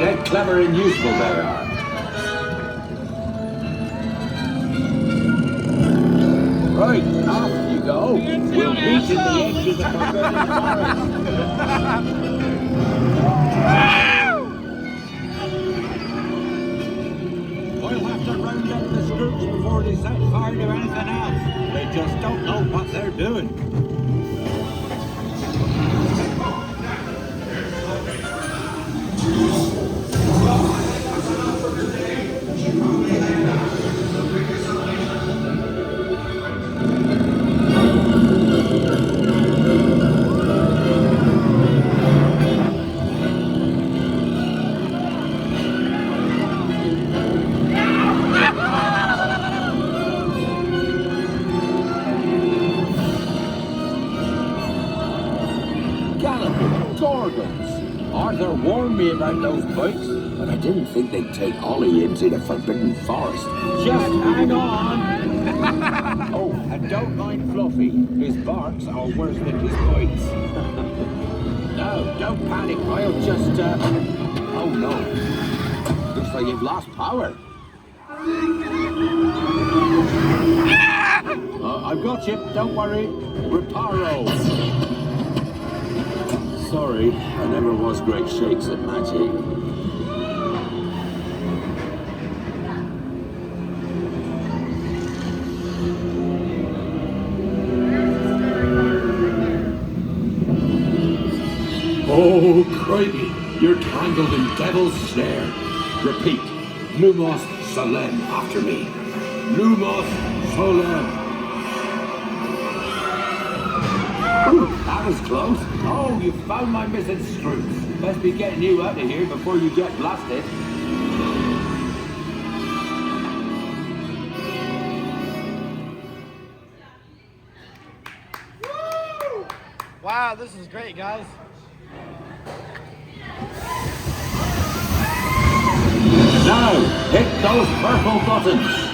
Dead clever and useful they are. Right, off you go. We'll meet in the edge of the forbidden forest. We'll have to round up the Scrooge before they set fire to anything else. They just don't know what they're doing. Arthur warned me about those bikes, but I didn't think they'd take Ollie into the forbidden forest. Just hang on! Oh, and don't mind Fluffy. His barks are worse than his bites. No, don't panic. I'll just, Oh no. Looks like you've lost power. I've got you. Don't worry. Reparo. Sorry, I never was great shakes at magic. Oh, crikey, you're tangled in devil's snare. Repeat, Lumos Solem after me. Lumos Solem. That was close. Oh, you found my missing screws. Best be getting you out of here before you get blasted. Woo! Wow, this is great, guys. Now, hit those purple buttons.